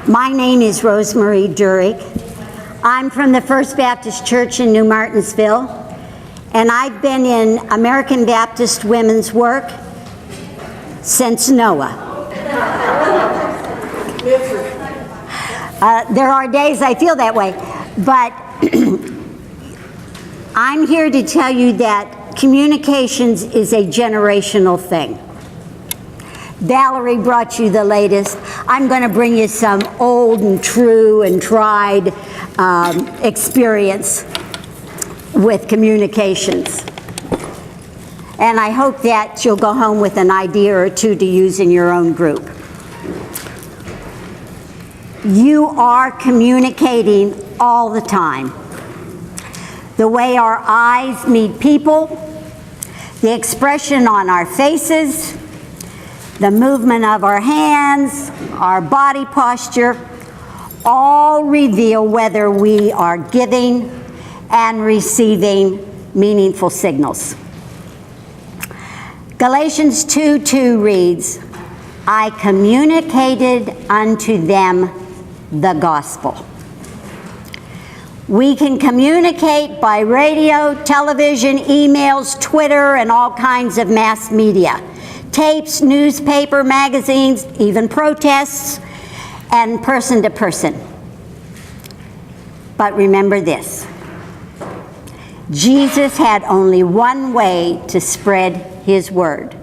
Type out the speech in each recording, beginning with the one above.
My name is Rosemary Durick. I'm from the First Baptist Church in New Martinsville, and I've been in American Baptist women's work since Noah. There are days I feel that way, but I'm here to tell you that communications is a generational thing. Valerie brought you the latest. I'm going to bring you some old and true and tried experience with communications. And I hope that you'll go home with an idea or two to use in your own group. You are communicating all the time. The way our eyes meet people, the expression on our faces, the movement of our hands, our body posture, all reveal whether we are giving and receiving meaningful signals. Galatians 2:2 reads, I communicated unto them the gospel. We can communicate by radio, television, emails, Twitter, and all kinds of mass media. Tapes, newspaper, magazines, even protests, and person to person. But remember this, Jesus had only one way to spread his word,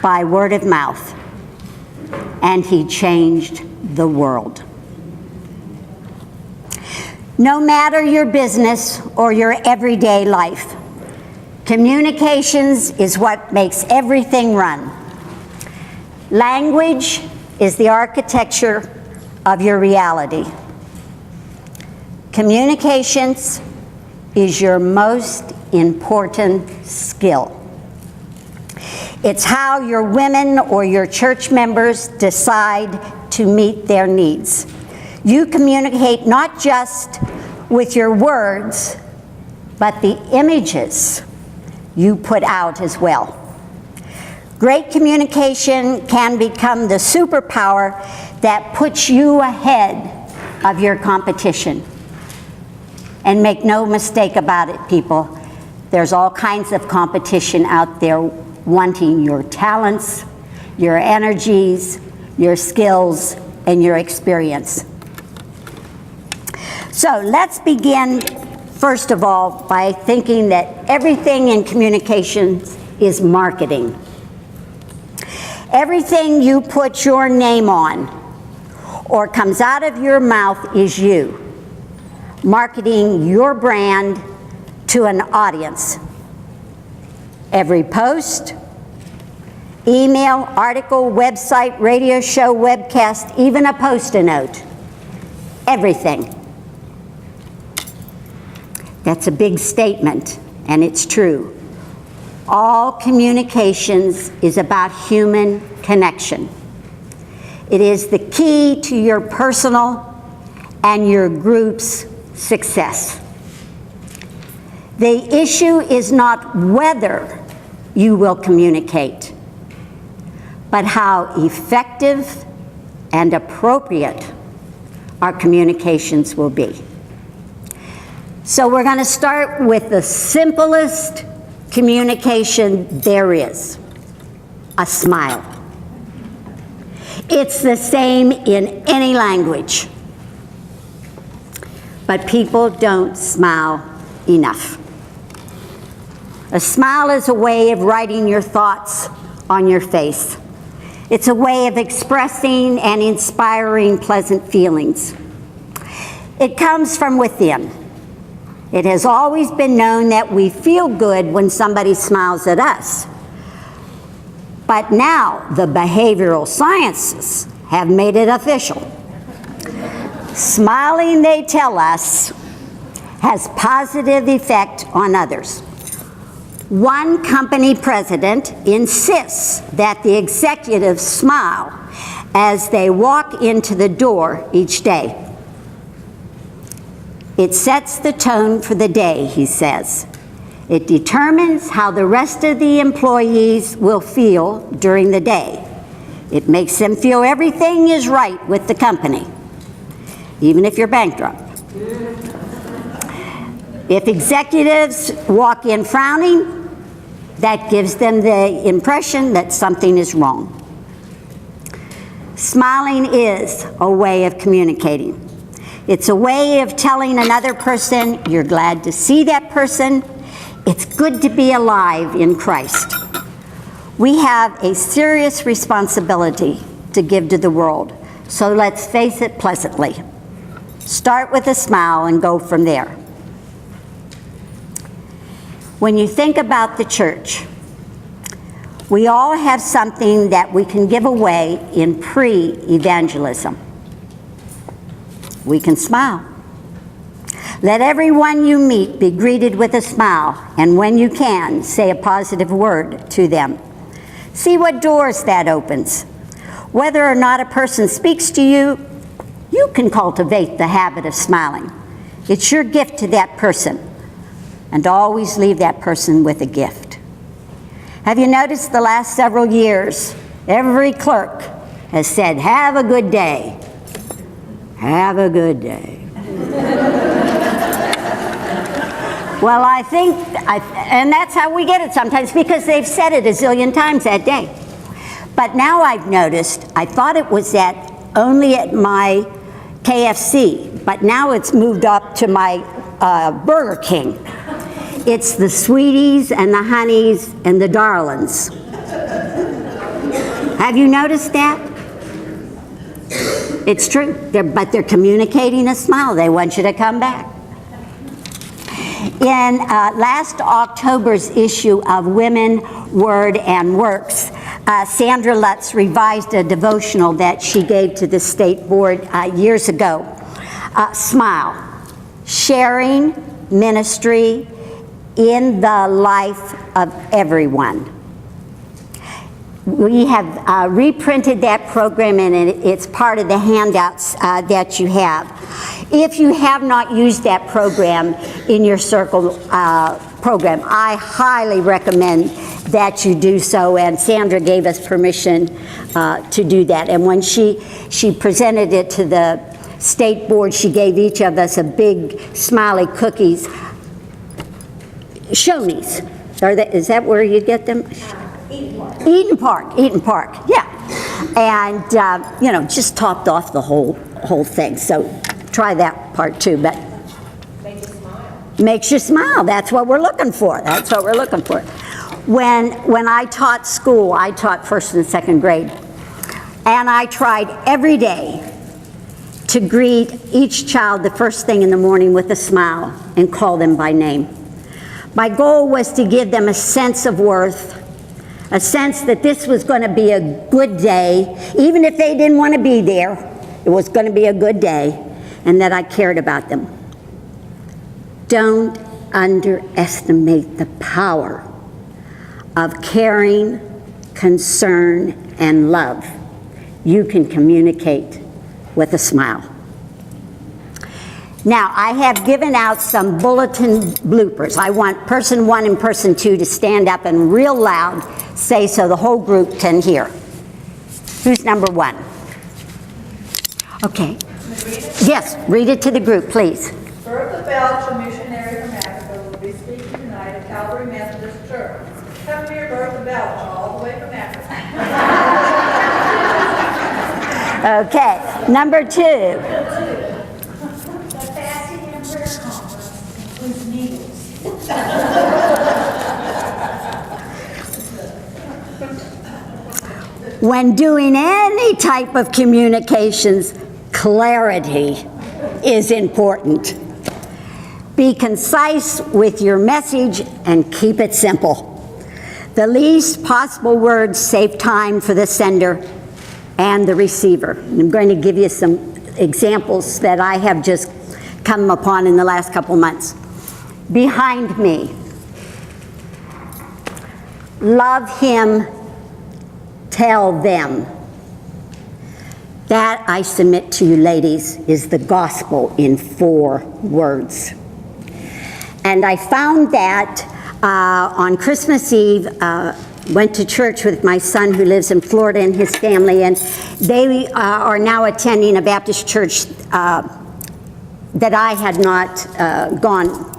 by word of mouth, and he changed the world. No matter your business or your everyday life, communications is what makes everything run. Language is the architecture of your reality. Communications is your most important skill. It's how your women or your church members decide to meet their needs. You communicate not just with your words, but the images you put out as well. Great communication can become the superpower that puts you ahead of your competition. And make no mistake about it, people, there's all kinds of competition out there wanting your talents, your energies, your skills, and your experience. So let's begin, first of all, by thinking that everything in communications is marketing. Everything you put your name on or comes out of your mouth is you, marketing your brand to an audience. Every post, email, article, website, radio show, webcast, even a Post-it note, everything. That's a big statement, and it's true. All communications is about human connection. It is the key to your personal and your group's success. The issue is not whether you will communicate, but how effective and appropriate our communications will be. So we're going to start with the simplest communication there is, a smile. It's the same in any language, but people don't smile enough. A smile is a way of writing your thoughts on your face. It's a way of expressing and inspiring pleasant feelings. It comes from within. It has always been known that we feel good when somebody smiles at us. But now the behavioral sciences have made it official. Smiling, they tell us, has positive effect on others. One company president insists that the executives smile as they walk into the door each day. It sets the tone for the day, he says. It determines how the rest of the employees will feel during the day. It makes them feel everything is right with the company, even if you're bankrupt. If executives walk in frowning, that gives them the impression that something is wrong. Smiling is a way of communicating. It's a way of telling another person you're glad to see that person. It's good to be alive in Christ. We have a serious responsibility to give to the world, so let's face it pleasantly. Start with a smile and go from there. When you think about the church, we all have something that we can give away in pre-evangelism. We can smile. Let everyone you meet be greeted with a smile, and when you can, say a positive word to them. See what doors that opens. Whether or not a person speaks to you, you can cultivate the habit of smiling. It's your gift to that person, and always leave that person with a gift. Have you noticed the last several years, every clerk has said, "Have a good day. Have a good day." Well, I think, and that's how we get it sometimes, because they've said it a zillion times that day. But now I've noticed, I thought it was only at my KFC, but now it's moved up to my Burger King. It's the sweeties and the honeys and the darlings. Have you noticed that? It's true, but they're communicating a smile. They want you to come back. In last October's issue of Women, Word, and Works, Sandra Lutz revised a devotional that she gave to the state board years ago. Smile, sharing ministry in the life of everyone. We have reprinted that program, and it's part of the handouts that you have. If you have not used that program in your circle program, I highly recommend that you do so, and Sandra gave us permission to do that. And when she presented it to the state board, she gave each of us a big smiley cookies. Shoney's. Is that where you get them? Eden Park, yeah. And, just topped off the whole thing. So try that part too. But makes you smile. Makes you smile. That's what we're looking for. That's what we're looking for. When I taught school, I taught first and second grade. And I tried every day to greet each child the first thing in the morning with a smile and call them by name. My goal was to give them a sense of worth, a sense that this was going to be a good day, even if they didn't want to be there, it was going to be a good day, and that I cared about them. Don't underestimate the power of caring, concern, and love you can communicate with a smile. Now, I have given out some bulletin bloopers. I want person 1 and person 2 to stand up and real loud say so the whole group can hear. Who's number 1? Okay. Yes, read it to the group, please. Bertha Belch, a missionary from Africa, will be speaking tonight at Calvary Methodist Church. Come here, Bertha Belch, all the way from Africa. Okay, number 2. When doing any type of communications, clarity is important. Be concise with your message and keep it simple. The least possible words save time for the sender and the receiver. I'm going to give you some examples that I have just come upon in the last couple months. Behind me. Love him, tell them. That, I submit to you ladies, is the gospel in 4 words. And I found that on Christmas Eve, went to church with my son who lives in Florida and his family, and they are now attending a Baptist church that I had not gone.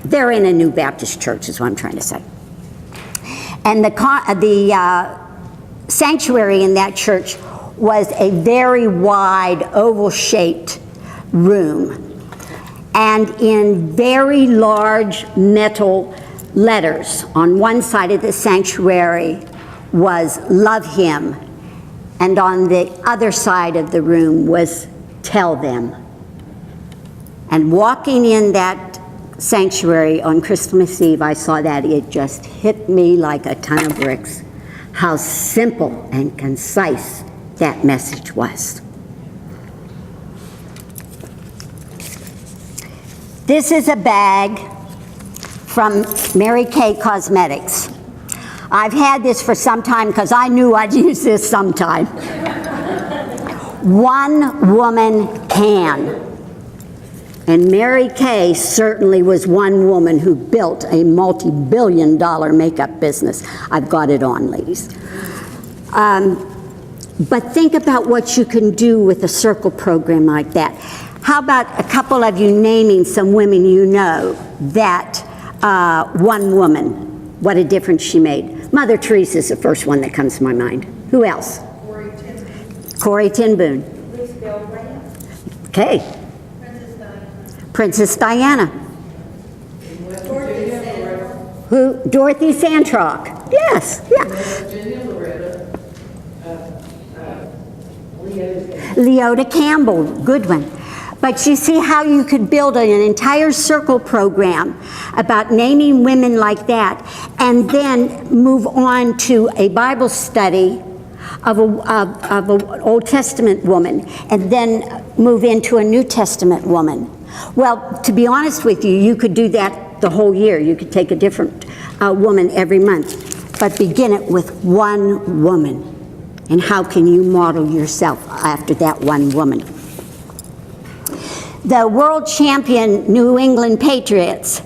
They're in a new Baptist church is what I'm trying to say. And the sanctuary in that church was a very wide oval-shaped room, and in very large metal letters on one side of the sanctuary was "Love Him," and on the other side of the room was "Tell Them." And walking in that sanctuary on Christmas Eve, I saw that. It just hit me like a ton of bricks how simple and concise that message was. This is a bag from Mary Kay Cosmetics. I've had this for some time because I knew I'd use this sometime. One woman can. And Mary Kay certainly was one woman who built a multi-billion-dollar makeup business. I've got it on, ladies. But think about what you can do with a circle program like that. How about a couple of you naming some women you know that one woman, what a difference she made. Mother Teresa is the first one that comes to my mind. Who else? Corrie ten Boom. Okay. Princess Diana. Who? Dorothy Santrock. Yes, yeah. Leota Campbell, good one. But you see how you could build an entire circle program about naming women like that, and then move on to a Bible study of an Old Testament woman, and then move into a New Testament woman. Well, to be honest with you, you could do that the whole year. You could take a different woman every month, but begin it with one woman. And how can you model yourself after that one woman? The world champion New England Patriots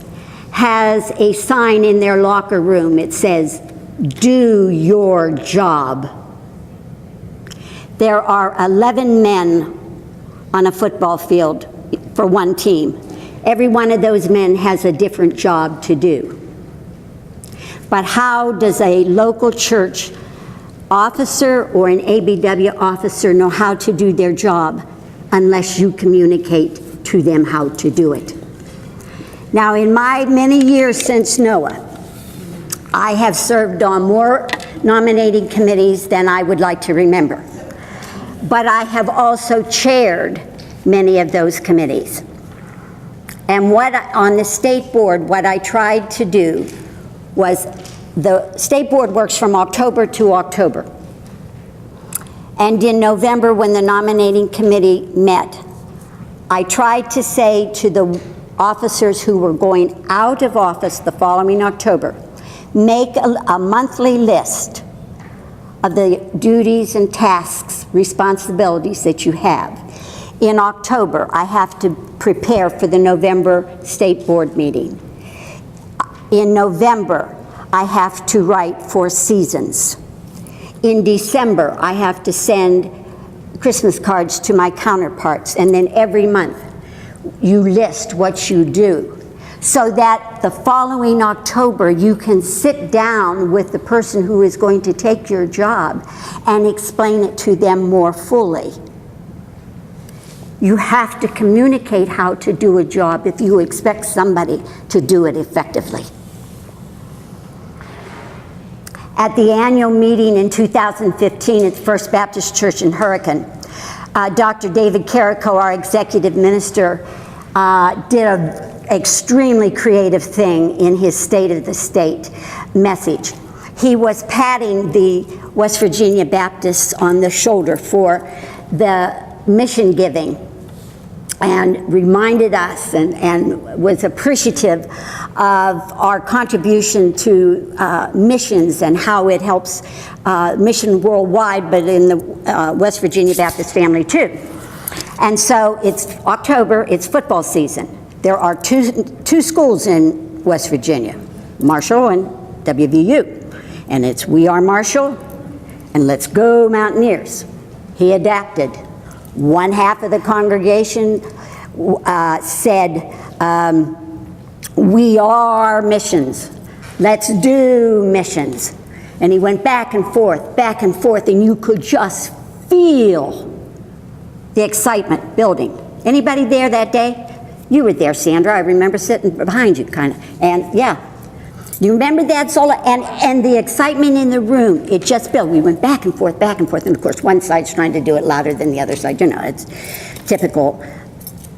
has a sign in their locker room. It says, "Do your job." There are 11 men on a football field for one team. Every one of those men has a different job to do. But how does a local church officer or an ABW officer know how to do their job unless you communicate to them how to do it? Now, in my many years since NOAA, I have served on more nominating committees than I would like to remember. But I have also chaired many of those committees. And on the state board, what I tried to do was, the state board works from October to October. And in November, when the nominating committee met, I tried to say to the officers who were going out of office the following October, make a monthly list of the duties and tasks, responsibilities that you have. In October, I have to prepare for the November state board meeting. In November, I have to write for seasons. In December, I have to send Christmas cards to my counterparts, and then every month you list what you do, so that the following October you can sit down with the person who is going to take your job and explain it to them more fully. You have to communicate how to do a job if you expect somebody to do it effectively. At the annual meeting in 2015 at the First Baptist Church in Hurricane, Dr. David Carrico, our executive minister, did an extremely creative thing in his State of the State message. He was patting the West Virginia Baptists on the shoulder for the mission giving, and reminded us and was appreciative of our contribution to missions and how it helps mission worldwide, but in the West Virginia Baptist family too. And so it's October, it's football season. There are two schools in West Virginia, Marshall and WVU. And it's "We are Marshall," and "Let's go Mountaineers." He adapted. One half of the congregation said, "We are missions. Let's do missions." And he went back and forth, and you could just feel the excitement building. Anybody there that day? You were there, Sandra. I remember sitting behind you, kind of. And yeah, you remember that solo? And the excitement in the room, it just built. We went back and forth, and of course one side's trying to do it louder than the other side. You know, it's typical.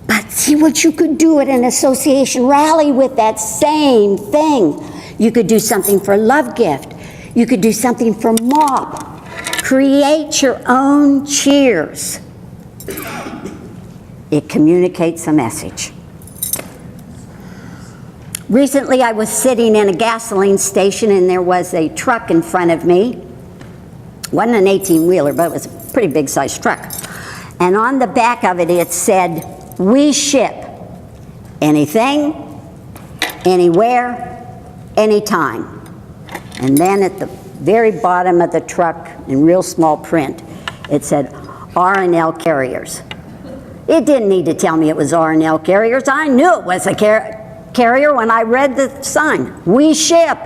But see what you could do at an association rally with that same thing. You could do something for Love Gift. You could do something for MOP. Create your own cheers. It communicates a message. Recently, I was sitting in a gasoline station and there was a truck in front of me. It wasn't an 18-wheeler, but it was a pretty big-sized truck. And on the back of it, it said, "We ship anything, anywhere, anytime." And then at the very bottom of the truck, in real small print, it said, "R&L Carriers." It didn't need to tell me it was R&L Carriers. I knew it was a carrier when I read the sign. We ship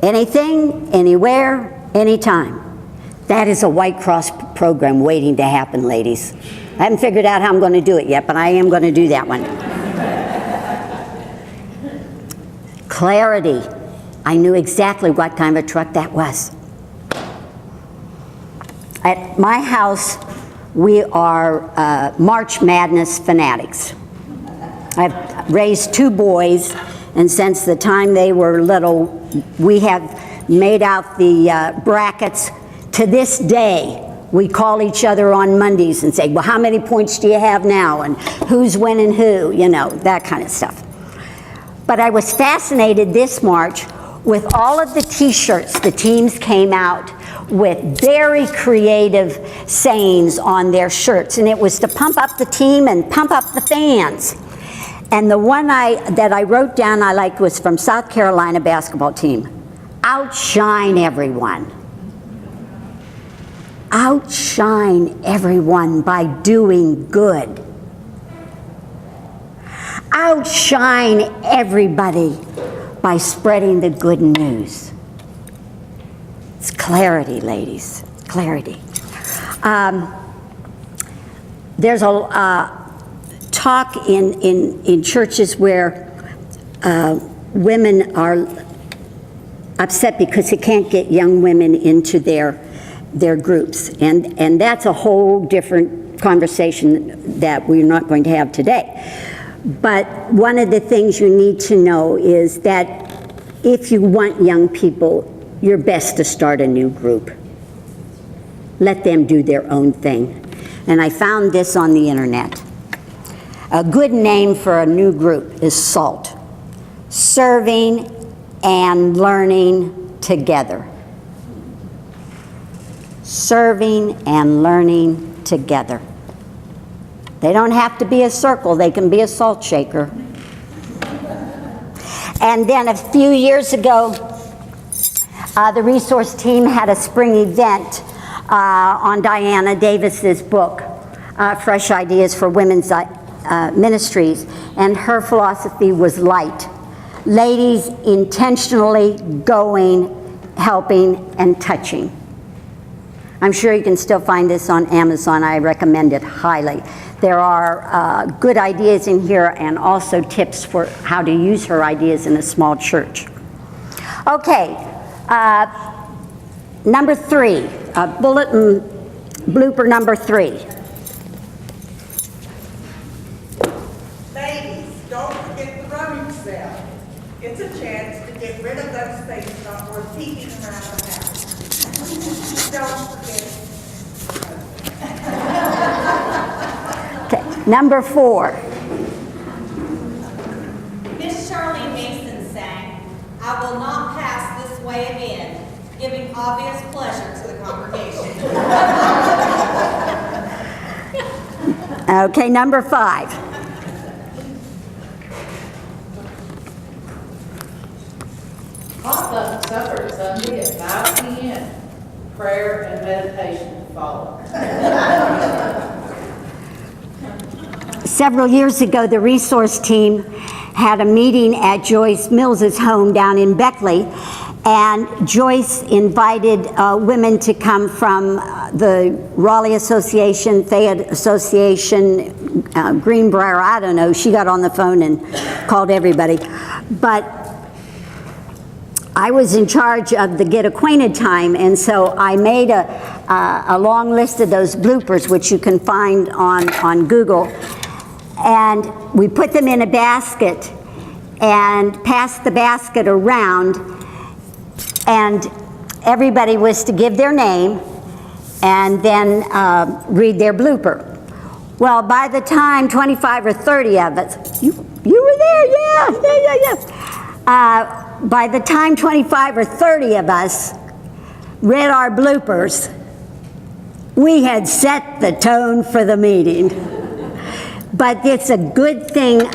anything, anywhere, anytime. That is a White Cross program waiting to happen, ladies. I haven't figured out how I'm going to do it yet, but I am going to do that one. Clarity. I knew exactly what kind of a truck that was. At my house, we are March Madness fanatics. I've raised 2 boys, and since the time they were little, we have made out the brackets. To this day, we call each other on Mondays and say, "Well, how many points do you have now?" and "Who's winning who?" You know, that kind of stuff. But I was fascinated this March with all of the t-shirts. The teams came out with very creative sayings on their shirts, and it was to pump up the team and pump up the fans. And the one that I wrote down I liked was from South Carolina basketball team. "Outshine everyone." Outshine everyone by doing good. Outshine everybody by spreading the good news. It's clarity, ladies. Clarity. There's a talk in churches where women are upset because they can't get young women into their groups, and that's a whole different conversation that we're not going to have today. But one of the things you need to know is that if you want young people, you're best to start a new group. Let them do their own thing. And I found this on the internet. A good name for a new group is SALT. Serving and learning together. Serving and learning together. They don't have to be a circle, they can be a salt shaker. And then a few years ago, the resource team had a spring event on Diana Davis's book, Fresh Ideas for Women's Ministries, and her philosophy was light. Ladies intentionally going, helping, and touching. I'm sure you can still find this on Amazon. I recommend it highly. There are good ideas in here and also tips for how to use her ideas in a small church. Okay, number 3, bulletin blooper number 3. Ladies, don't forget the rummage sale. It's a chance to get rid of those things not worth keeping around the house. Don't forget. Okay, number 4. Miss Shirley Mason sang, "I will not pass this way again," giving obvious pleasure to the congregation. Okay, number 5. Potluck suppers Sunday at 5 p.m. Prayer and meditation to follow. Several years ago, the resource team had a meeting at Joyce Mills's home down in Beckley, and Joyce invited women to come from the Raleigh Association, Fayette Association, Greenbrier, I don't know. She got on the phone and called everybody. But I was in charge of the Get Acquainted time, and so I made a long list of those bloopers, which you can find on Google, and we put them in a basket and passed the basket around, and everybody was to give their name and then read their blooper. Well, by the time 25 or 30 of us, you were there, yeah. By the time 25 or 30 of us read our bloopers, we had set the tone for the meeting. But it's a good thing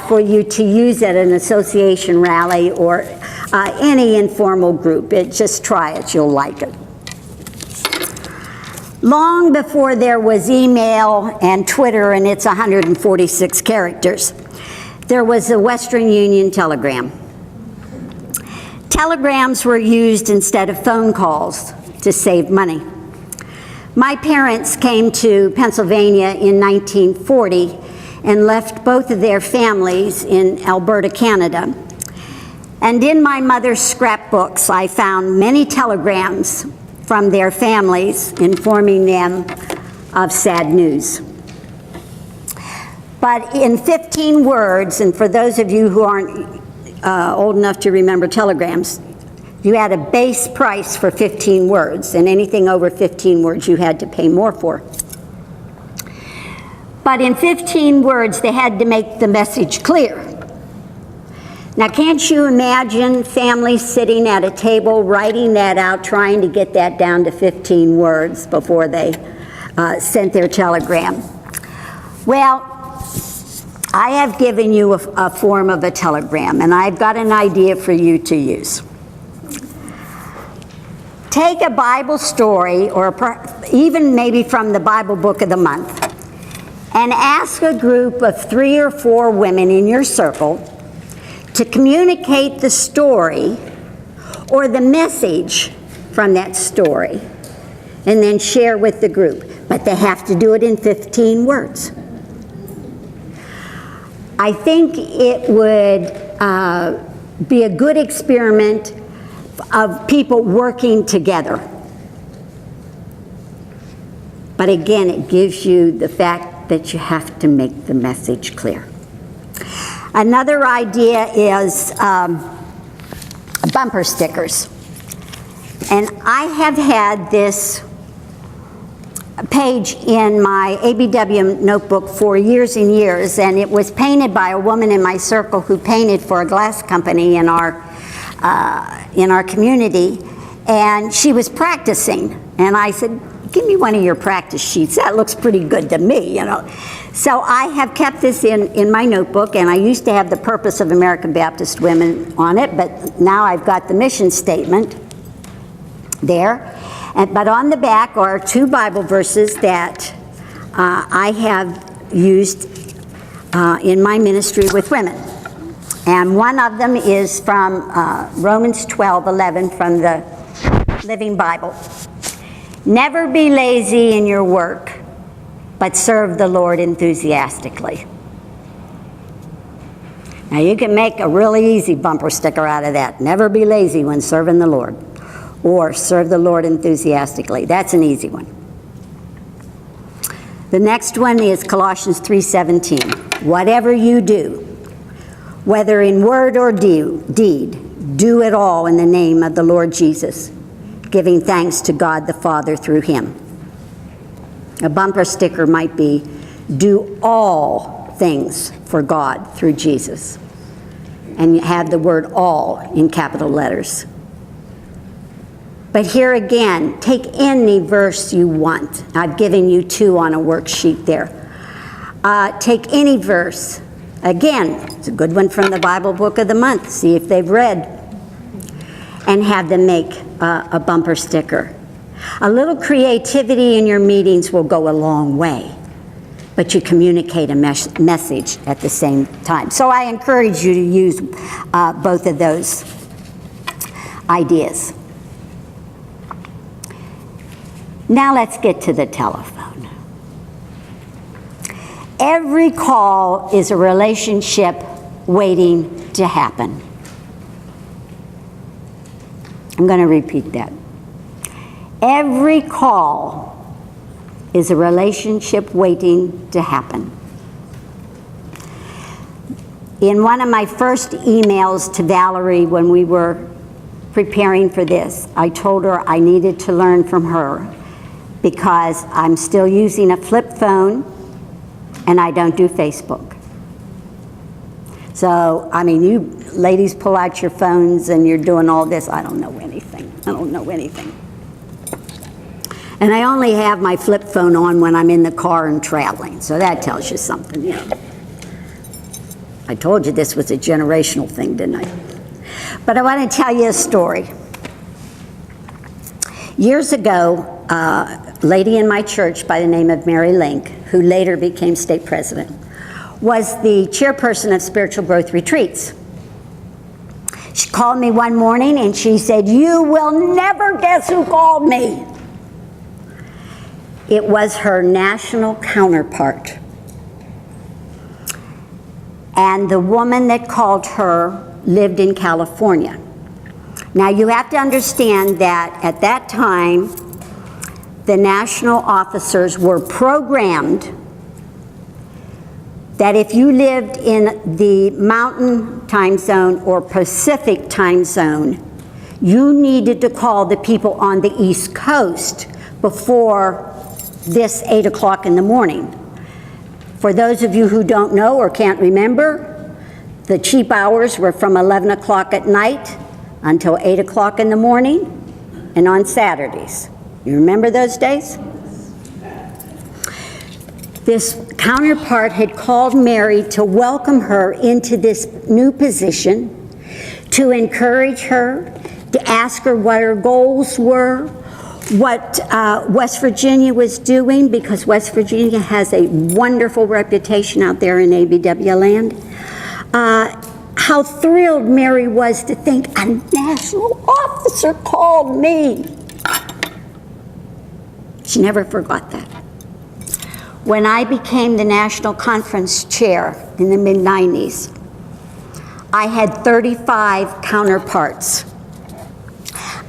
for you to use at an association rally or any informal group. Just try it, you'll like it. Long before there was email and Twitter and its 146 characters, there was a Western Union telegram. Telegrams were used instead of phone calls to save money. My parents came to Pennsylvania in 1940 and left both of their families in Alberta, Canada. And in my mother's scrapbooks, I found many telegrams from their families informing them of sad news. But in 15 words, and for those of you who aren't old enough to remember telegrams, you had a base price for 15 words, and anything over 15 words you had to pay more for. But in 15 words, they had to make the message clear. Now, can't you imagine families sitting at a table, writing that out, trying to get that down to 15 words before they sent their telegram? Well, I have given you a form of a telegram, and I've got an idea for you to use. Take a Bible story, or even maybe from the Bible book of the month, and ask a group of 3 or 4 women in your circle to communicate the story or the message from that story, and then share with the group. But they have to do it in 15 words. I think it would be a good experiment of people working together. But again, it gives you the fact that you have to make the message clear. Another idea is bumper stickers. And I have had this page in my ABW notebook for years and years, and it was painted by a woman in my circle who painted for a glass company in our community, and she was practicing, and I said, give me one of your practice sheets. That looks pretty good to me, you know. So I have kept this in my notebook, and I used to have the Purpose of American Baptist Women on it, but now I've got the mission statement there. But on the back are 2 Bible verses that I have used in my ministry with women. And one of them is from Romans 12:11 from the Living Bible. Never be lazy in your work, but serve the Lord enthusiastically. Now you can make a really easy bumper sticker out of that. Never be lazy when serving the Lord. Or serve the Lord enthusiastically. That's an easy one. The next one is Colossians 3:17. Whatever you do, whether in word or deed, do it all in the name of the Lord Jesus, giving thanks to God the Father through him. A bumper sticker might be, do all things for God through Jesus. And you have the word all in capital letters. But here again, take any verse you want. I've given you 2 on a worksheet there. Take any verse. Again, it's a good one from the Bible book of the month. See if they've read. and have them make a bumper sticker. A little creativity in your meetings will go a long way, but you communicate a message at the same time. So I encourage you to use both of those ideas. Now let's get to the telephone. Every call is a relationship waiting to happen. I'm going to repeat that. Every call is a relationship waiting to happen. In one of my first emails to Valerie when we were preparing for this, I told her I needed to learn from her because I'm still using a flip phone and I don't do Facebook. So, I mean, you ladies pull out your phones and you're doing all this. I don't know anything. I don't know anything. And I only have my flip phone on when I'm in the car and traveling. So that tells you something, you know. I told you this was a generational thing, didn't I? But I want to tell you a story. Years ago, a lady in my church by the name of Mary Link, who later became state president, was the chairperson of spiritual growth retreats. She called me one morning and she said, "You will never guess who called me." It was her national counterpart. And the woman that called her lived in California. Now you have to understand that at that time, the national officers were programmed that if you lived in the Mountain Time Zone or Pacific Time Zone, you needed to call the people on the East Coast before this 8 o'clock in the morning. For those of you who don't know or can't remember, the cheap hours were from 11 o'clock at night until 8 o'clock in the morning and on Saturdays. You remember those days? This counterpart had called Mary to welcome her into this new position, to encourage her, to ask her what her goals were, what West Virginia was doing, because West Virginia has a wonderful reputation out there in ABW land. How thrilled Mary was to think a national officer called me. She never forgot that. When I became the national conference chair in the mid-90s, I had 35 counterparts.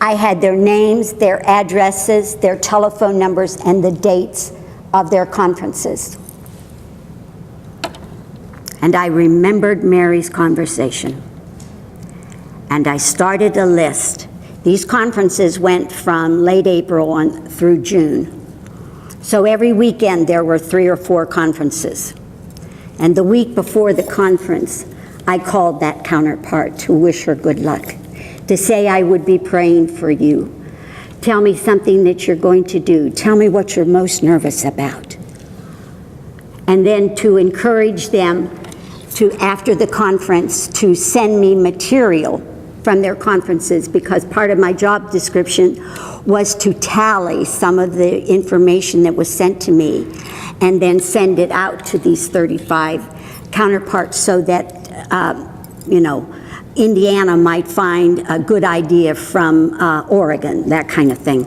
I had their names, their addresses, their telephone numbers, and the dates of their conferences. And I remembered Mary's conversation. And I started a list. These conferences went from late April on through June. So every weekend there were 3 or 4 conferences. And the week before the conference, I called that counterpart to wish her good luck, to say I would be praying for you. Tell me something that you're going to do. Tell me what you're most nervous about. And then to encourage them to, after the conference, to send me material from their conferences, because part of my job description was to tally some of the information that was sent to me and then send it out to these 35 counterparts so that, Indiana might find a good idea from Oregon, that kind of thing.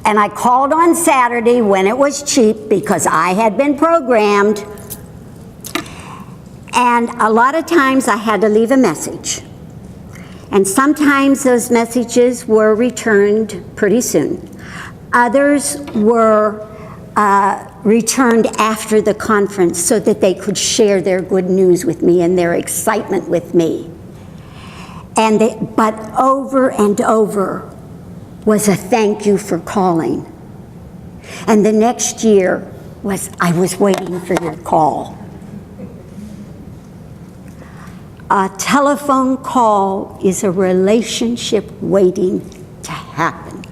And I called on Saturday when it was cheap because I had been programmed. And a lot of times I had to leave a message. And sometimes those messages were returned pretty soon. Others were returned after the conference so that they could share their good news with me and their excitement with me. But over and over was a thank you for calling. And the next year was, I was waiting for your call. A telephone call is a relationship waiting to happen.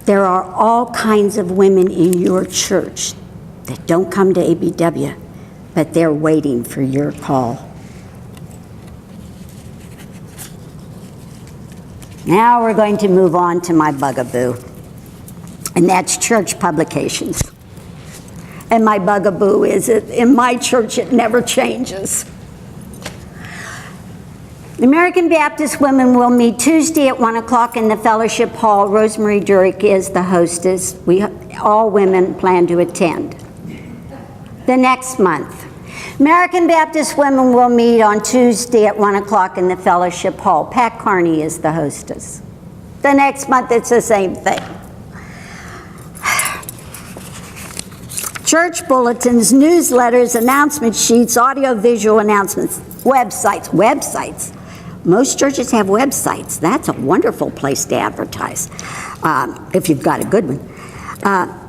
There are all kinds of women in your church that don't come to ABW, but they're waiting for your call. Now we're going to move on to my bugaboo, and that's church publications. And my bugaboo is that in my church it never changes. The American Baptist women will meet Tuesday at 1 o'clock in the fellowship hall. Rosemary Durick is the hostess. All women plan to attend. The next month, American Baptist women will meet on Tuesday at 1 o'clock in the fellowship hall. Pat Carney is the hostess. The next month, it's the same thing. Church bulletins, newsletters, announcement sheets, audio-visual announcements, websites. Most churches have websites. That's a wonderful place to advertise, if you've got a good one.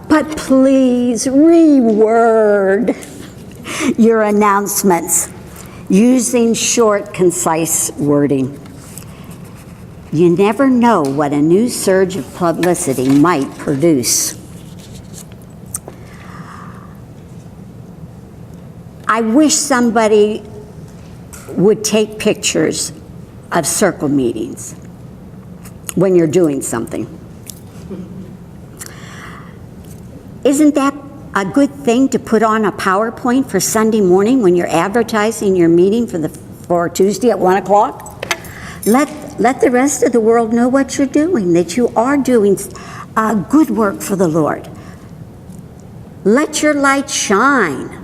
But please reword your announcements using short, concise wording. You never know what a new surge of publicity might produce. I wish somebody would take pictures of circle meetings when you're doing something. Isn't that a good thing to put on a PowerPoint for Sunday morning when you're advertising your meeting for Tuesday at 1 o'clock? Let the rest of the world know what you're doing, that you are doing good work for the Lord. Let your light shine.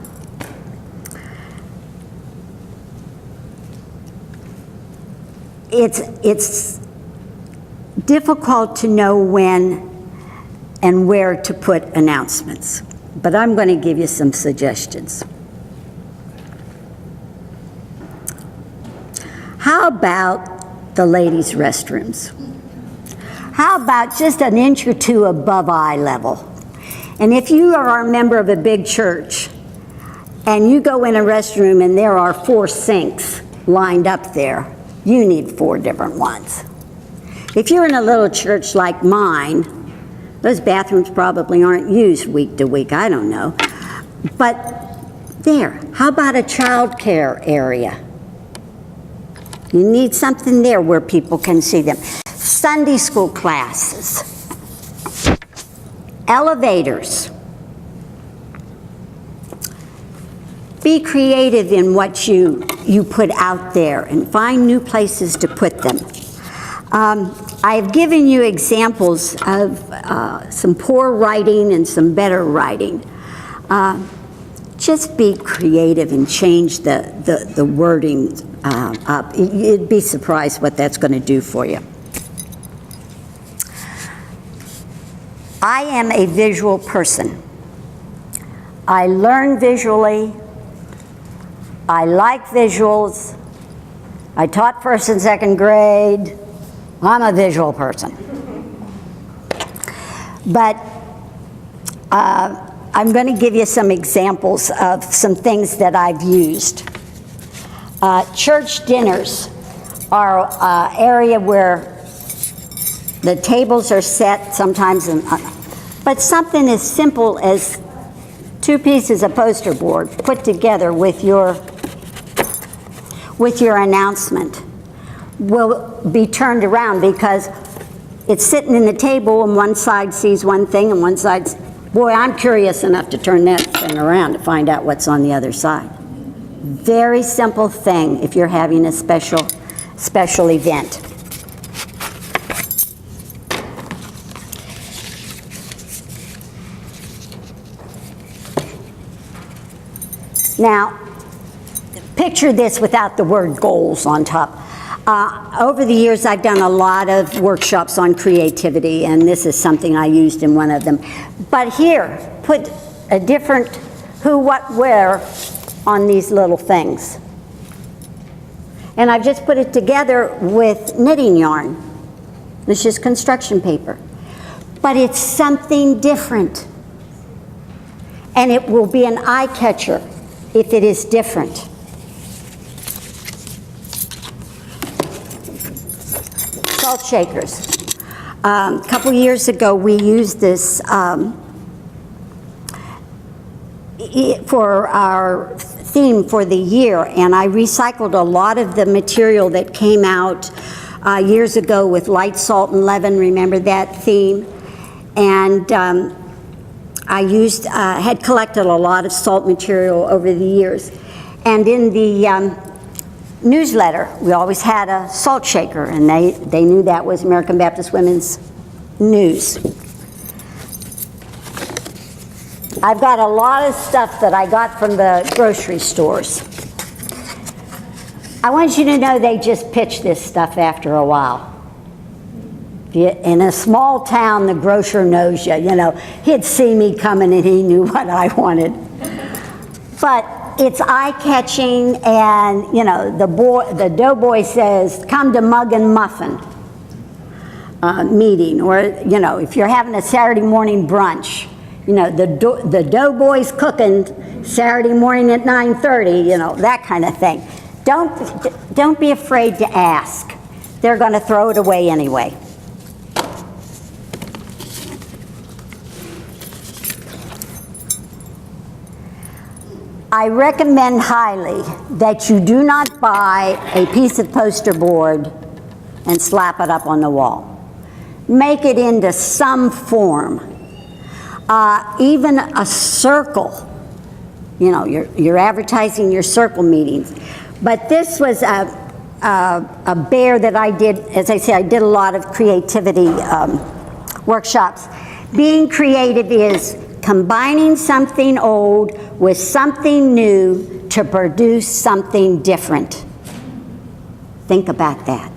It's difficult to know when and where to put announcements, but I'm going to give you some suggestions. How about the ladies' restrooms? How about just an inch or two above eye level? And if you are a member of a big church and you go in a restroom and there are 4 sinks lined up there, you need 4 different ones. If you're in a little church like mine, those bathrooms probably aren't used week to week, I don't know. But there, how about a child care area? You need something there where people can see them. Sunday school classes, elevators. Be creative in what you put out there and find new places to put them. I've given you examples of some poor writing and some better writing. Just be creative and change the wording up. You'd be surprised what that's going to do for you. I am a visual person. I learn visually. I like visuals. I taught 1st and 2nd grade. I'm a visual person. But I'm going to give you some examples of some things that I've used. Church dinners are an area where the tables are set sometimes, but something as simple as 2 pieces of poster board put together with your announcement will be turned around because it's sitting in the table and one side sees one thing and one side's, boy, I'm curious enough to turn that thing around to find out what's on the other side. Very simple thing if you're having a special event. Now, picture this without the word goals on top. Over the years, I've done a lot of workshops on creativity, and this is something I used in one of them. But here, put a different who, what, where on these little things. And I've just put it together with knitting yarn. It's just construction paper. But it's something different. And it will be an eye catcher if it is different. Salt shakers. A couple years ago, we used this for our theme for the year, and I recycled a lot of the material that came out years ago with light, salt, and leaven. Remember that theme? And I had collected a lot of salt material over the years. And in the newsletter, we always had a salt shaker, and they knew that was American Baptist Women's News. I've got a lot of stuff that I got from the grocery stores. I want you to know they just pitch this stuff after a while. In a small town, the grocer knows you. You know, he'd see me coming and he knew what I wanted. But it's eye-catching, and you know, the doughboy says, "Come to Mug and Muffin meeting," or you know, if you're having a Saturday morning brunch, you know, the doughboy's cooking Saturday morning at 9:30. You know, that kind of thing. Don't be afraid to ask. They're going to throw it away anyway. I recommend highly that you do not buy a piece of poster board and slap it up on the wall. Make it into some form. Even a circle. You know, you're advertising your circle meetings. But this was a bear that I did. As I say, I did a lot of creativity workshops. Being creative is combining something old with something new to produce something different. Think about that.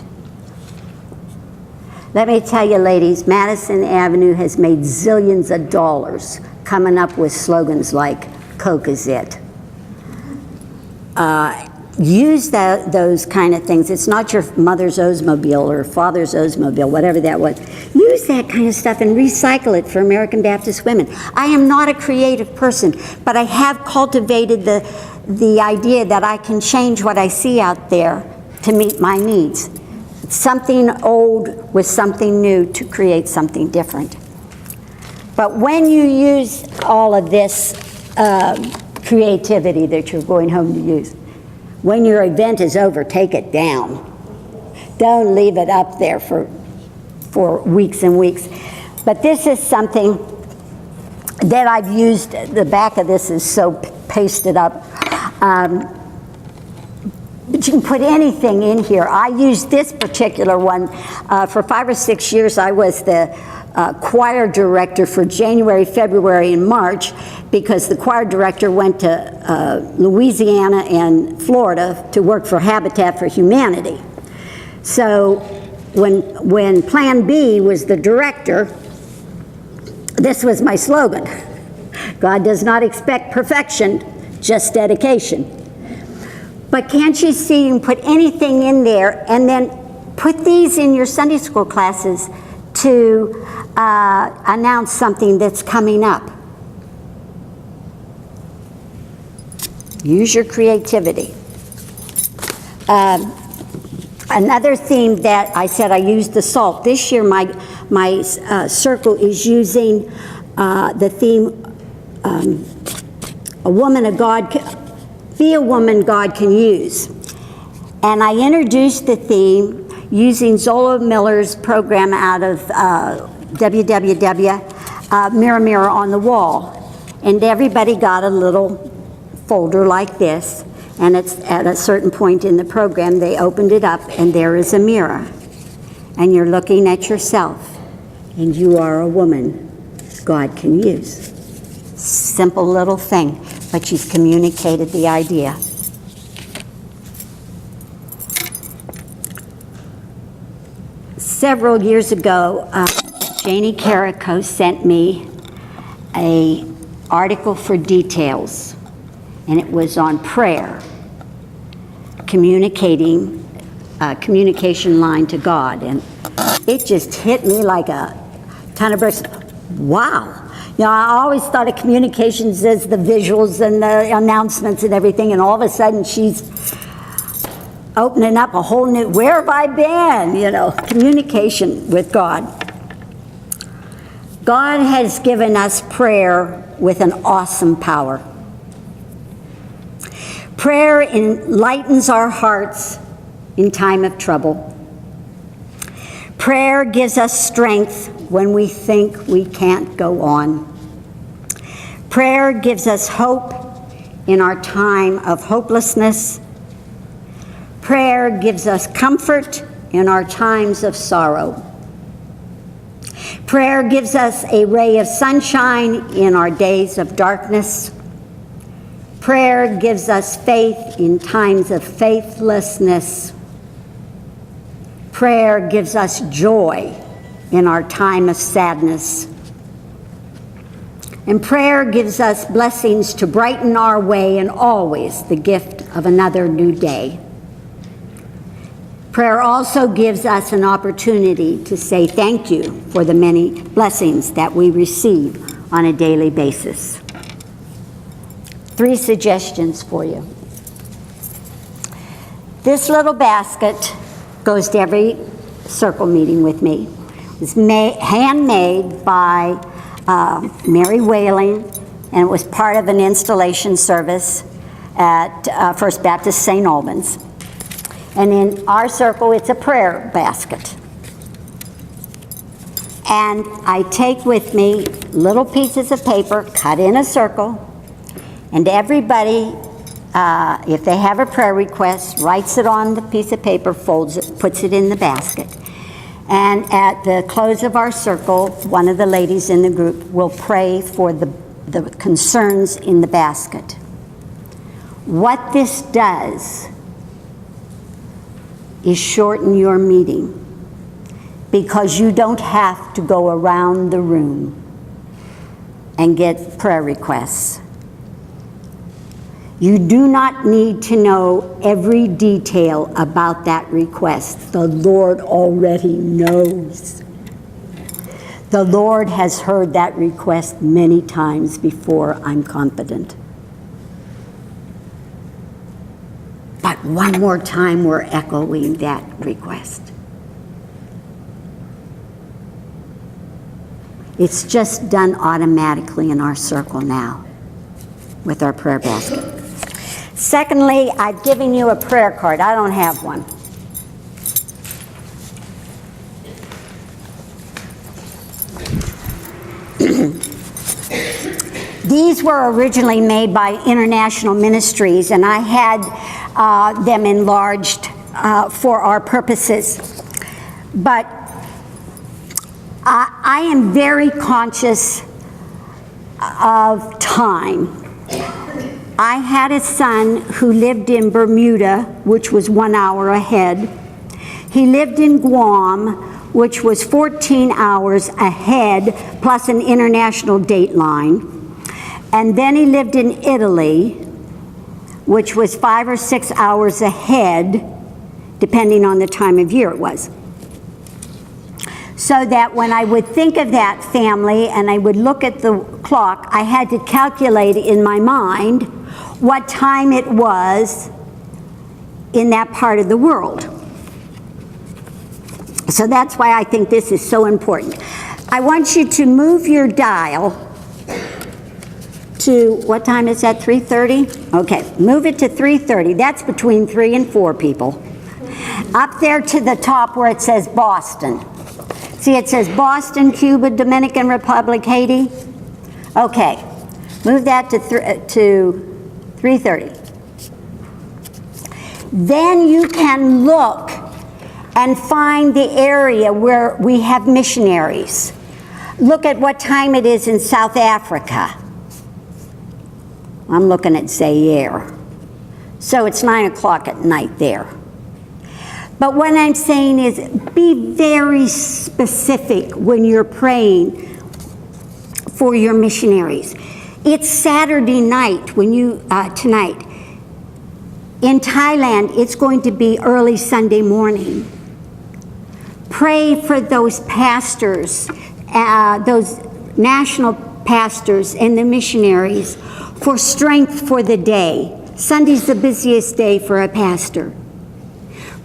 Let me tell you, ladies, Madison Avenue has made zillions of dollars coming up with slogans like "Coke is it." Use those kind of things. It's not your mother's Oldsmobile or father's Oldsmobile, whatever that was. Use that kind of stuff and recycle it for American Baptist women. I am not a creative person, but I have cultivated the idea that I can change what I see out there to meet my needs. Something old with something new to create something different. But when you use all of this creativity that you're going home to use, when your event is over, take it down. Don't leave it up there for weeks and weeks. But this is something that I've used. The back of this is so pasted up. But you can put anything in here. I used this particular one. For 5 or 6 years, I was the choir director for January, February, and March, because the choir director went to Louisiana and Florida to work for Habitat for Humanity. So when Plan B was the director, this was my slogan. God does not expect perfection, just dedication. But can't you see, you can put anything in there, and then put these in your Sunday school classes to announce something that's coming up. Use your creativity. Another theme that I said I used the salt. This year my circle is using the theme, a woman of God, be a woman God can use. And I introduced the theme using Zola Miller's program out of WWW, Mirror, Mirror on the Wall. And everybody got a little folder like this, and it's at a certain point in the program, they opened it up, and there is a mirror. And you're looking at yourself, and you are a woman God can use. Simple little thing, but she's communicated the idea. Several years ago, Janie Carrico sent me an article for details, and it was on prayer, communication line to God, and it just hit me like a ton of bricks. Wow. You know, I always thought of communications as the visuals and the announcements and everything, and all of a sudden she's opening up a whole new, where have I been? You know, communication with God. God has given us prayer with an awesome power. Prayer enlightens our hearts in time of trouble. Prayer gives us strength when we think we can't go on. Prayer gives us hope in our time of hopelessness. Prayer gives us comfort in our times of sorrow. Prayer gives us a ray of sunshine in our days of darkness. Prayer gives us faith in times of faithlessness. Prayer gives us joy in our time of sadness. And prayer gives us blessings to brighten our way and always the gift of another new day. Prayer also gives us an opportunity to say thank you for the many blessings that we receive on a daily basis. 3 suggestions for you. This little basket goes to every circle meeting with me. It's handmade by Mary Whaling, and it was part of an installation service at First Baptist St. Albans. And in our circle, it's a prayer basket. And I take with me little pieces of paper cut in a circle, and everybody, if they have a prayer request, writes it on the piece of paper, folds it, puts it in the basket. And at the close of our circle, one of the ladies in the group will pray for the concerns in the basket. What this does is shorten your meeting, because you don't have to go around the room and get prayer requests. You do not need to know every detail about that request. The Lord already knows. The Lord has heard that request many times before, I'm confident. But one more time, we're echoing that request. It's just done automatically in our circle now with our prayer basket. Secondly, I've given you a prayer card. I don't have one. These were originally made by International Ministries, and I had them enlarged for our purposes. But I am very conscious of time. I had a son who lived in Bermuda, which was 1 hour ahead. He lived in Guam, which was 14 hours ahead, plus an international date line. And then he lived in Italy, which was 5 or 6 hours ahead, depending on the time of year it was. So that when I would think of that family and I would look at the clock, I had to calculate in my mind what time it was in that part of the world. So that's why I think this is so important. I want you to move your dial to, what time is that, 3:30? Okay, move it to 3:30. That's between 3 and 4 people. Up there to the top where it says Boston. See, it says Boston, Cuba, Dominican Republic, Haiti. Okay, move that to 3:30. Then you can look and find the area where we have missionaries. Look at what time it is in South Africa. I'm looking at Zaire. So it's 9 o'clock at night there. But what I'm saying is, be very specific when you're praying for your missionaries. It's Saturday night when you, tonight. In Thailand, it's going to be early Sunday morning. Pray for those pastors, those national pastors and the missionaries for strength for the day. Sunday's the busiest day for a pastor.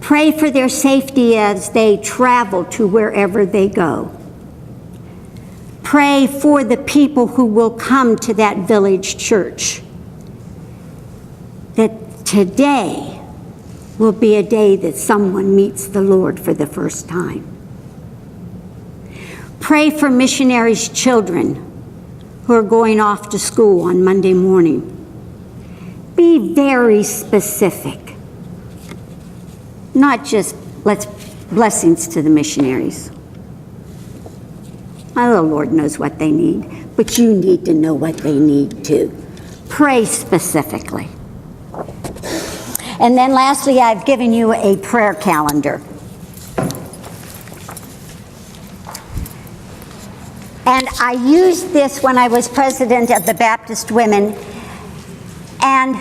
Pray for their safety as they travel to wherever they go. Pray for the people who will come to that village church. That today will be a day that someone meets the Lord for the first time. Pray for missionaries' children who are going off to school on Monday morning. Be very specific. Not just blessings to the missionaries. The Lord knows what they need, but you need to know what they need too. Pray specifically. And then lastly, I've given you a prayer calendar. And I used this when I was president of the Baptist Women. And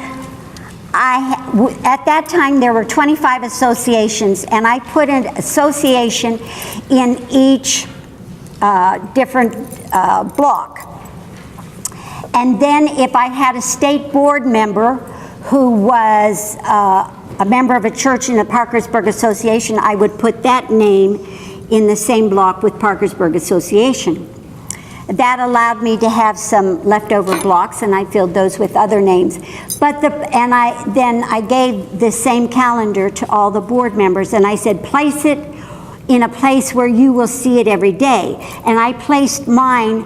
at that time, there were 25 associations, and I put an association in each different block. And then if I had a state board member who was a member of a church in the Parkersburg Association, I would put that name in the same block with Parkersburg Association. That allowed me to have some leftover blocks, and I filled those with other names. But then I gave the same calendar to all the board members, and I said, place it in a place where you will see it every day. And I placed mine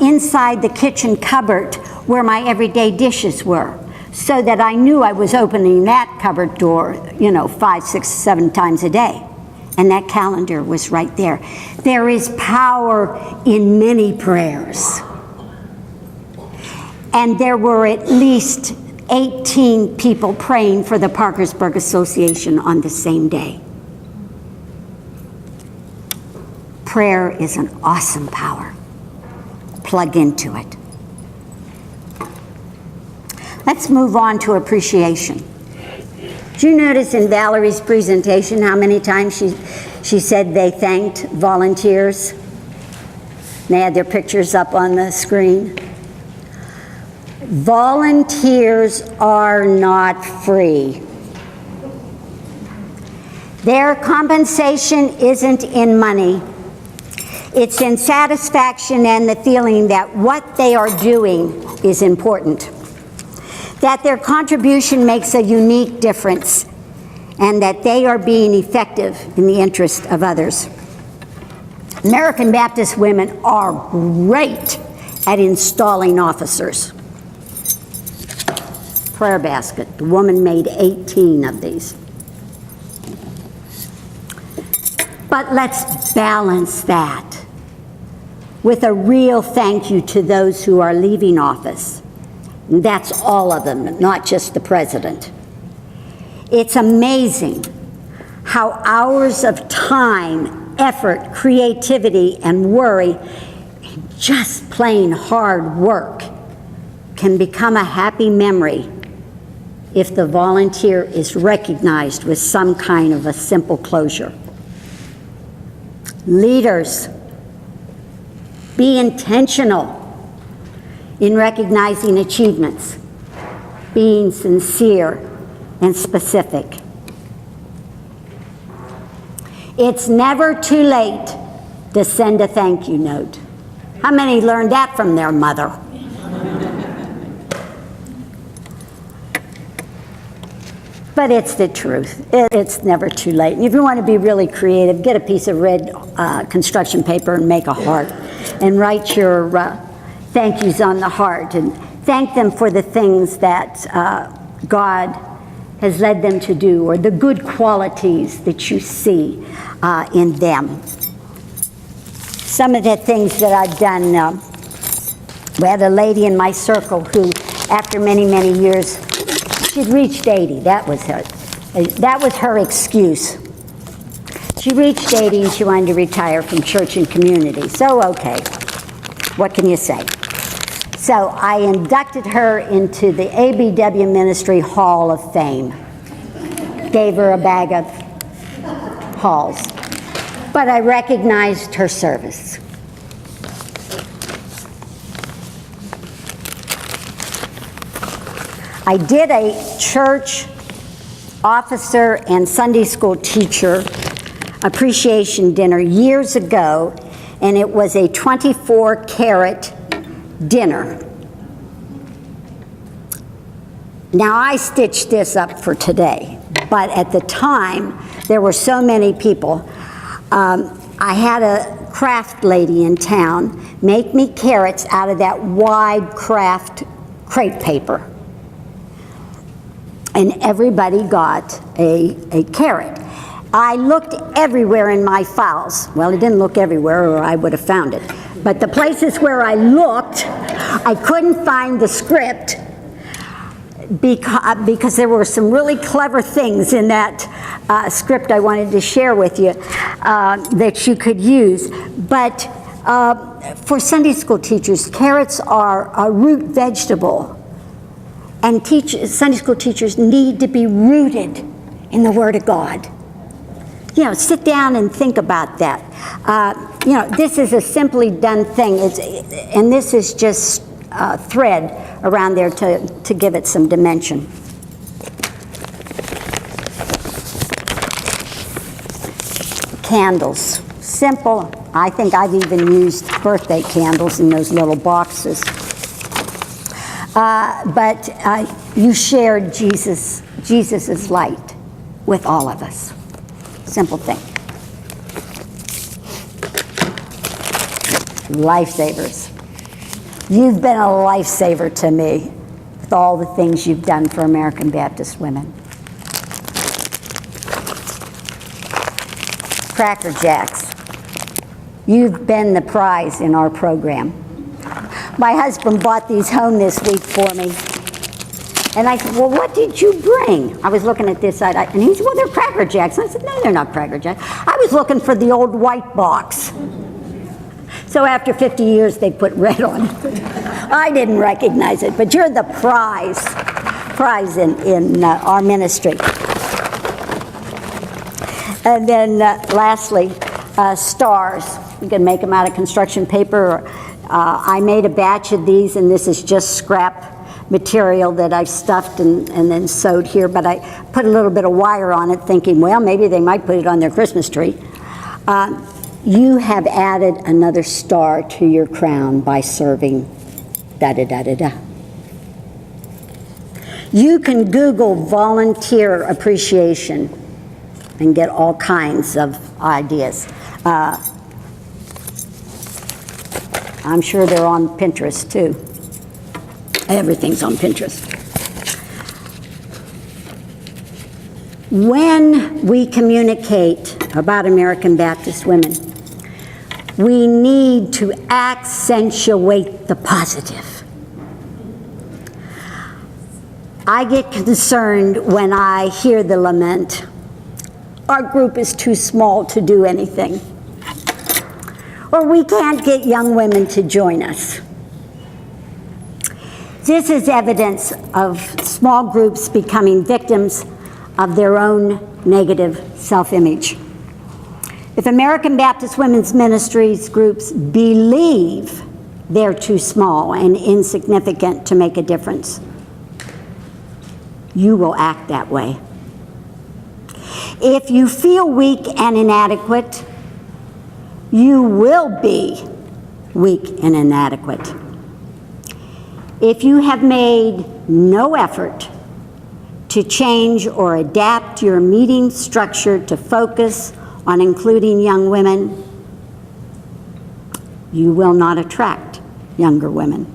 inside the kitchen cupboard where my everyday dishes were, so that I knew I was opening that cupboard door, 5, 6, 7 times a day. And that calendar was right there. There is power in many prayers. And there were at least 18 people praying for the Parkersburg Association on the same day. Prayer is an awesome power. Plug into it. Let's move on to appreciation. Did you notice in Valerie's presentation how many times she said they thanked volunteers? They had their pictures up on the screen. Volunteers are not free. Their compensation isn't in money. It's in satisfaction and the feeling that what they are doing is important, that their contribution makes a unique difference, and that they are being effective in the interest of others. American Baptist women are great at installing officers. Prayer basket. The woman made 18 of these. But let's balance that with a real thank you to those who are leaving office. And that's all of them, not just the president. It's amazing how hours of time, effort, creativity, and worry, just plain hard work, can become a happy memory if the volunteer is recognized with some kind of a simple closure. Leaders, be intentional in recognizing achievements, being sincere and specific. It's never too late to send a thank you note. How many learned that from their mother? But it's the truth. It's never too late. And if you want to be really creative, get a piece of red construction paper and make a heart and write your thank yous on the heart and thank them for the things that God has led them to do, or the good qualities that you see in them. Some of the things that I've done, we had a lady in my circle who, after many, many years, she'd reached 80. That was her excuse. She reached 80 and she wanted to retire from church and community. So, okay, what can you say? So I inducted her into the ABW Ministry Hall of Fame. Gave her a bag of halls. But I recognized her service. I did a church officer and Sunday school teacher appreciation dinner years ago, and it was a 24-carat dinner. Now, I stitched this up for today, but at the time, there were so many people. I had a craft lady in town make me carrots out of that wide craft crepe paper. And everybody got a carrot. I looked everywhere in my files. Well, I didn't look everywhere or I would have found it. But the places where I looked, I couldn't find the script because there were some really clever things in that script I wanted to share with you that you could use. But for Sunday school teachers, carrots are a root vegetable. And Sunday school teachers need to be rooted in the Word of God. You know, sit down and think about that. You know, this is a simply done thing, and this is just thread around there to give it some dimension. Candles, simple. I think I've even used birthday candles in those little boxes. But you shared Jesus's light with all of us. Simple thing. Lifesavers. You've been a lifesaver to me with all the things you've done for American Baptist women. Cracker Jacks. You've been the prize in our program. My husband bought these home this week for me. And I said, well, what did you bring? I was looking at this side, and he said, well, they're Cracker Jacks. And I said, no, they're not Cracker Jacks. I was looking for the old white box. So after 50 years, they put red on it. I didn't recognize it, but you're the prize in our ministry. And then lastly, stars. You can make them out of construction paper. I made a batch of these, and this is just scrap material that I stuffed and then sewed here, but I put a little bit of wire on it thinking, well, maybe they might put it on their Christmas tree. You have added another star to your crown by serving da-da-da-da-da. You can Google volunteer appreciation and get all kinds of ideas. I'm sure they're on Pinterest too. Everything's on Pinterest. When we communicate about American Baptist women, we need to accentuate the positive. I get concerned when I hear the lament, our group is too small to do anything, or we can't get young women to join us. This is evidence of small groups becoming victims of their own negative self-image. If American Baptist Women's Ministries groups believe they're too small and insignificant to make a difference, you will act that way. If you feel weak and inadequate, you will be weak and inadequate. If you have made no effort to change or adapt your meeting structure to focus on including young women, you will not attract younger women.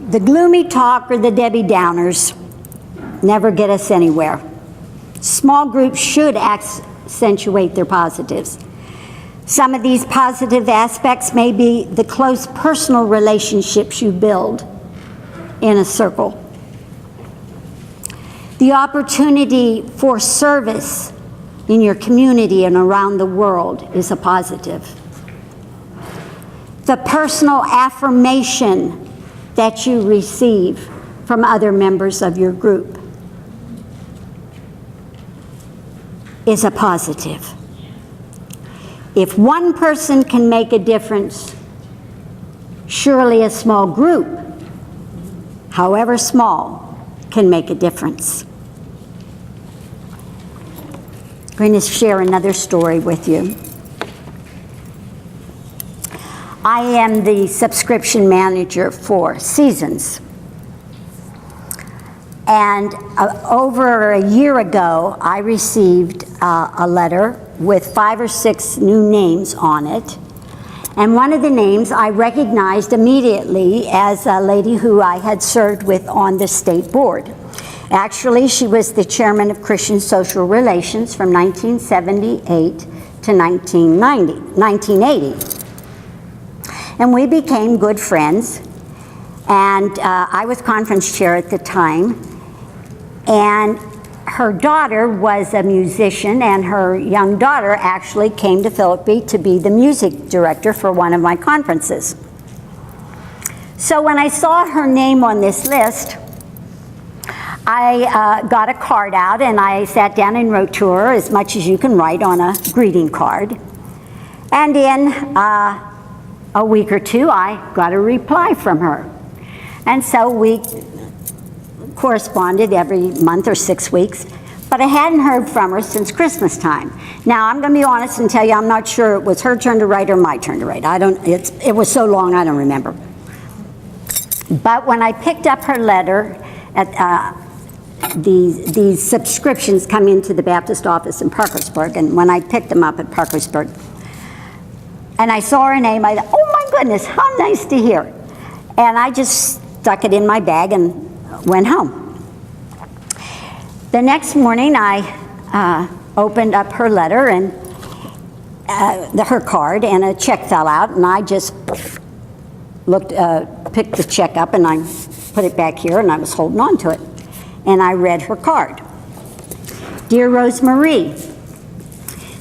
The gloomy talk or the Debbie Downers never get us anywhere. Small groups should accentuate their positives. Some of these positive aspects may be the close personal relationships you build in a circle. The opportunity for service in your community and around the world is a positive. The personal affirmation that you receive from other members of your group is a positive. If one person can make a difference, surely a small group, however small, can make a difference. I'm going to share another story with you. I am the subscription manager for Seasons. And over a year ago, I received a letter with 5 or 6 new names on it. And one of the names I recognized immediately as a lady who I had served with on the state board. Actually, she was the chairman of Christian Social Relations from 1978 to 1980. And we became good friends. And I was conference chair at the time. And her daughter was a musician, and her young daughter actually came to Philippi to be the music director for one of my conferences. So when I saw her name on this list, I got a card out and I sat down and wrote to her as much as you can write on a greeting card. And in a week or two, I got a reply from her. And so we corresponded every month or 6 weeks, but I hadn't heard from her since Christmas time. Now, I'm going to be honest and tell you, I'm not sure it was her turn to write or my turn to write. It was so long, I don't remember. But when I picked up her letter, these subscriptions come into the Baptist office in Parkersburg, and when I picked them up at Parkersburg, and I saw her name, I thought, oh my goodness, how nice to hear. And I just stuck it in my bag and went home. The next morning, I opened up her letter and her card, and a check fell out, and I just picked the check up and I put it back here, and I was holding on to it. And I read her card. Dear Rosemarie,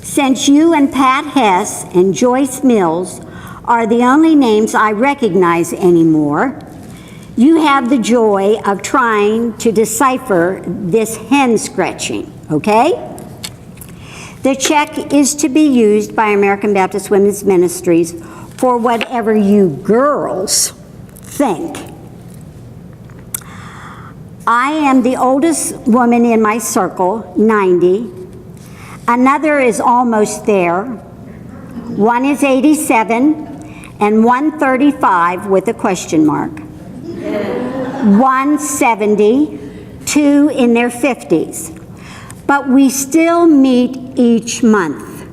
since you and Pat Hess and Joyce Mills are the only names I recognize anymore, you have the joy of trying to decipher this hen scratching, okay? The check is to be used by American Baptist Women's Ministries for whatever you girls think. I am the oldest woman in my circle, 90. Another is almost there. One is 87 and 135 with a question mark. 170, 2 in their 50s. But we still meet each month.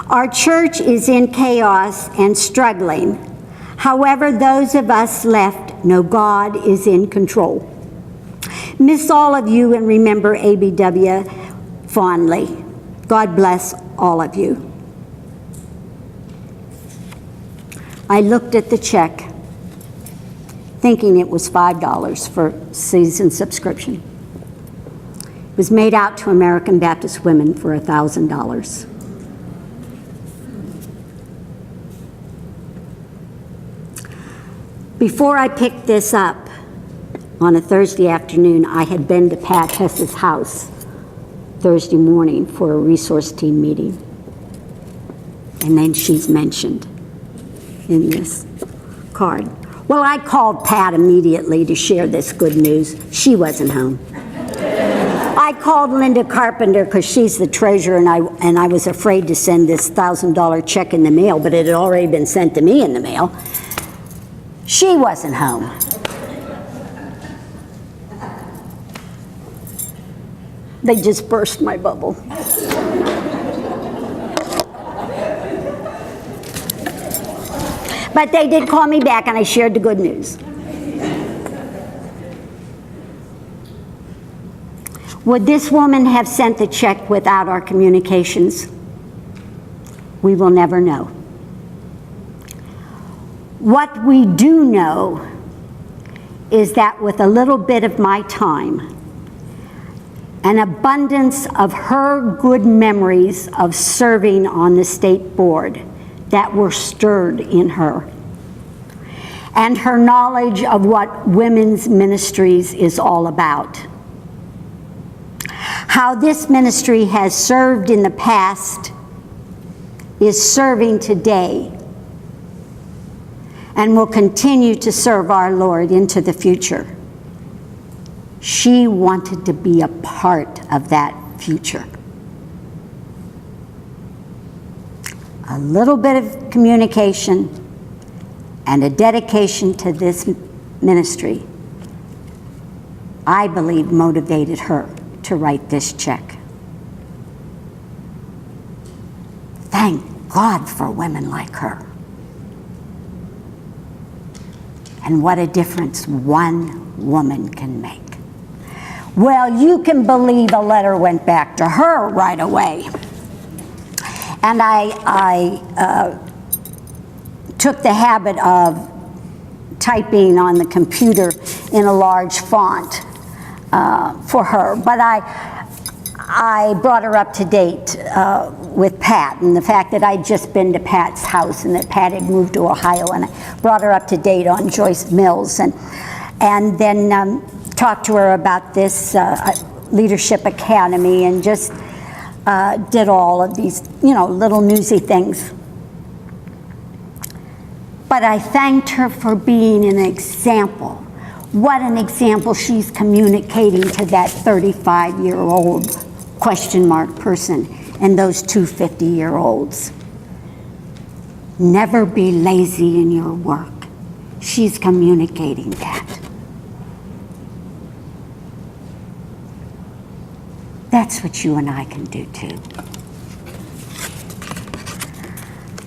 Our church is in chaos and struggling. However, those of us left know God is in control. Miss all of you and remember ABW fondly. God bless all of you. I looked at the check, thinking it was $5 for season subscription. It was made out to American Baptist women for $1,000. Before I picked this up on a Thursday afternoon, I had been to Pat Hess's house Thursday morning for a resource team meeting. And then she's mentioned in this card. Well, I called Pat immediately to share this good news. She wasn't home. I called Linda Carpenter because she's the treasurer, and I was afraid to send this $1,000 check in the mail, but it had already been sent to me in the mail. She wasn't home. They just burst my bubble. But they did call me back, and I shared the good news. Would this woman have sent the check without our communications? We will never know. What we do know is that with a little bit of my time, an abundance of her good memories of serving on the state board that were stirred in her, and her knowledge of what women's ministries is all about. How this ministry has served in the past, is serving today, and will continue to serve our Lord into the future. She wanted to be a part of that future. A little bit of communication and a dedication to this ministry, I believe, motivated her to write this check. Thank God for women like her. And what a difference one woman can make. Well, you can believe a letter went back to her right away. And I took the habit of typing on the computer in a large font for her. But I brought her up to date with Pat, and the fact that I'd just been to Pat's house and that Pat had moved to Ohio, and I brought her up to date on Joyce Mills, and then talked to her about this Leadership Academy, and just did all of these, little newsy things. But I thanked her for being an example. What an example she's communicating to that 35-year-old question mark person and those two 50-year-olds. Never be lazy in your work. She's communicating that. That's what you and I can do too.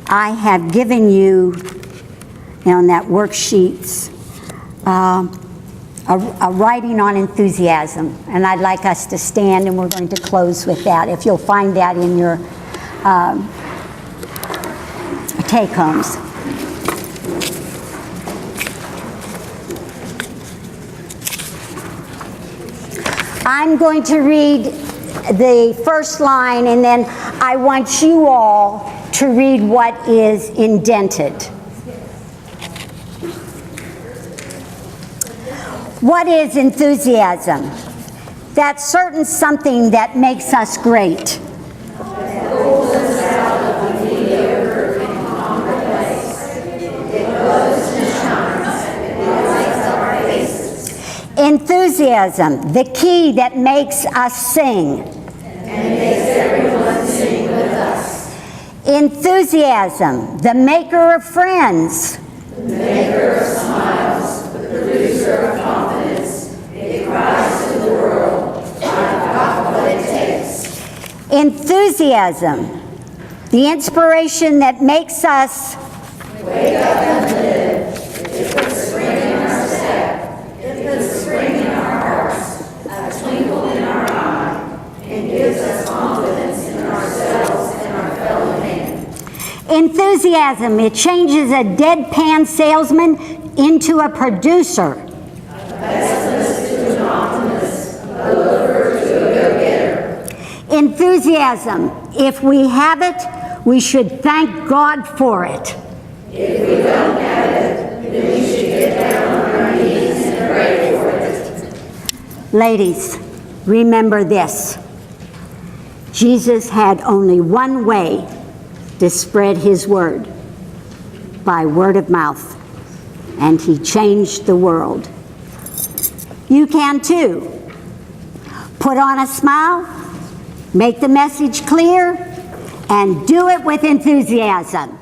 I have given you, on that worksheets, a writing on enthusiasm, and I'd like us to stand, and we're going to close with that. If you'll find that in your take-homes. I'm going to read the first line, and then I want you all to read what is indented. What is enthusiasm? That's certain something that makes us great. Enthusiasm, the key that makes us sing. And makes everyone sing with us. Enthusiasm, the maker of friends. The maker of smiles, the producer of confidence. It cries to the world, I've got what it takes. Enthusiasm, the inspiration that makes us wake up and live. It puts spring in our step. It puts spring in our hearts, a twinkle in our eye, and gives us confidence in ourselves and our fellow man. enthusiasm. It changes a deadpan salesman into a producer. A pessimist to an optimist, a looker to a go-getter. Enthusiasm. If we have it, we should thank God for it. If we don't have it, then we should get down on our knees and pray for it. Ladies, remember this. Jesus had only one way to spread his word, by word of mouth, and he changed the world. You can too. Put on a smile, make the message clear, and do it with enthusiasm.